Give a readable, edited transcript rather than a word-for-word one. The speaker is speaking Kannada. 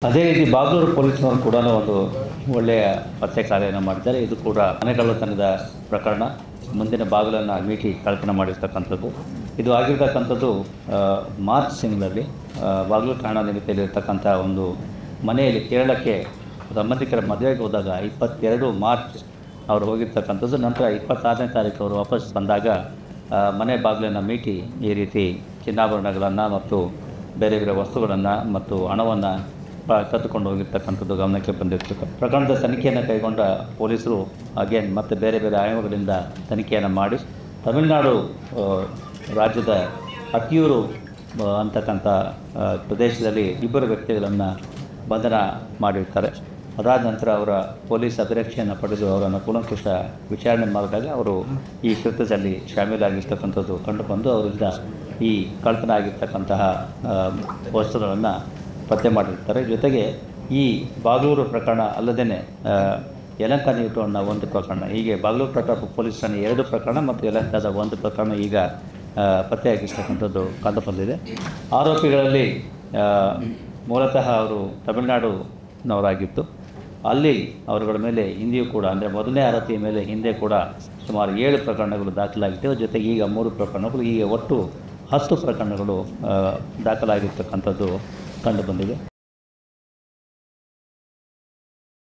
ಅದೇ ರೀತಿ ಬಾಗಲೂರು ಪೊಲೀಸ್ನವರು ಕೂಡ ಒಂದು ಒಳ್ಳೆಯ ಪತ್ತೆ ಕಾರ್ಯವನ್ನು ಮಾಡಿದ್ದಾರೆ. ಇದು ಕೂಡ ಮನೆಗಳ್ಳತನದ ಪ್ರಕರಣ. ಮುಂದಿನ ಬಾಗಿಲನ್ನು ಮೀಟಿ ಕಳ್ಳತನ ಮಾಡಿರ್ತಕ್ಕಂಥದ್ದು. ಇದು ಆಗಿರ್ತಕ್ಕಂಥದ್ದು ಮಾರ್ಚ್ ತಿಂಗಳಲ್ಲಿ ಬಾಗಲೂರು ಠಾಣಾ ನಿಮಿತಿಯಲ್ಲಿರ್ತಕ್ಕಂಥ ಒಂದು ಮನೆಯಲ್ಲಿ ಕೇರಳಕ್ಕೆ ಸಂಬಂಧಿಕರ ಮದುವೆಗೆ ಹೋದಾಗ 22 ಮಾರ್ಚ್ ಅವರು ಹೋಗಿರ್ತಕ್ಕಂಥದ್ದು. ನಂತರ 26ನೇ ತಾರೀಕು ಅವರು ವಾಪಸ್ ಬಂದಾಗ ಮನೆ ಬಾಗಿಲನ್ನು ಮೀಟಿ ಈ ರೀತಿ ಚಿನ್ನಾಭರಣಗಳನ್ನು ಮತ್ತು ಬೇರೆ ಬೇರೆ ವಸ್ತುಗಳನ್ನು ಮತ್ತು ಹಣವನ್ನು ಕದ್ದುಕೊಂಡು ಹೋಗಿರ್ತಕ್ಕಂಥದ್ದು ಗಮನಕ್ಕೆ ಬಂದಿರ್ತಕ್ಕ ಪ್ರಕರಣದ ತನಿಖೆಯನ್ನು ಕೈಗೊಂಡ ಪೊಲೀಸರು ಅಗೇನ್ ಮತ್ತು ಬೇರೆ ಬೇರೆ ಆಯಾಮಗಳಿಂದ ತನಿಖೆಯನ್ನು ಮಾಡಿ ತಮಿಳುನಾಡು ರಾಜ್ಯದ ಅತ್ತಿಯೂರು ಅಂತಕ್ಕಂಥ ಪ್ರದೇಶದಲ್ಲಿ 2 ವ್ಯಕ್ತಿಗಳನ್ನು ಬಂಧನ ಮಾಡಿರ್ತಾರೆ. ಅದಾದ ನಂತರ ಅವರ ಪೊಲೀಸ್ ಅಭಿರಕ್ಷೆಯನ್ನು ಪಡೆದು ಅವರನ್ನು ಕೂಲಂಕುಷ ವಿಚಾರಣೆ ಮಾಡಿದಾಗ ಅವರು ಈ ಕೃತ್ಯದಲ್ಲಿ ಶಾಮೀಲಾಗಿರ್ತಕ್ಕಂಥದ್ದು ಕಂಡುಬಂದು ಅವರಿಂದ ಈ ಕಳ್ಳತನ ಆಗಿರ್ತಕ್ಕಂತಹ ವಸ್ತುಗಳನ್ನು ಪತ್ತೆ ಮಾಡಿರ್ತಾರೆ. ಜೊತೆಗೆ ಈ ಬಾಗಲೂರು ಪ್ರಕರಣ ಅಲ್ಲದೇ ಯಲಹಂಕ ನ್ಯೂ ಟೌನ್ನ ಒಂದು ಪ್ರಕರಣ, ಹೀಗೆ ಬಾಗಲೂರು ಪ್ರಕರಣ ಪೊಲೀಸ್ ಠಾಣೆ 2 ಪ್ರಕರಣ ಮತ್ತು ಯಲಹಂಕದ ಒಂದು ಪ್ರಕರಣ ಈಗ ಪತ್ತೆಯಾಗಿರ್ತಕ್ಕಂಥದ್ದು ಕಂಡುಬಂದಿದೆ. ಆರೋಪಿಗಳಲ್ಲಿ ಮೂಲತಃ ಅವರು ತಮಿಳುನಾಡುನವರಾಗಿತ್ತು. ಅಲ್ಲಿ ಅವರುಗಳ ಮೇಲೆ ಹಿಂದೆಯೂ ಕೂಡ ಅಂದರೆ ಮೊದಲನೇ ಆರೋಪಿಯ ಮೇಲೆ ಹಿಂದೆ ಕೂಡ ಸುಮಾರು 7 ಪ್ರಕರಣಗಳು ದಾಖಲಾಗಿತ್ತು. ಜೊತೆಗೆ ಈಗ 3 ಪ್ರಕರಣಗಳು, ಹೀಗೆ ಒಟ್ಟು 10 ಪ್ರಕರಣಗಳು ದಾಖಲಾಗಿರ್ತಕ್ಕಂಥದ್ದು ಕಂಡುಬಂದಿದೆ.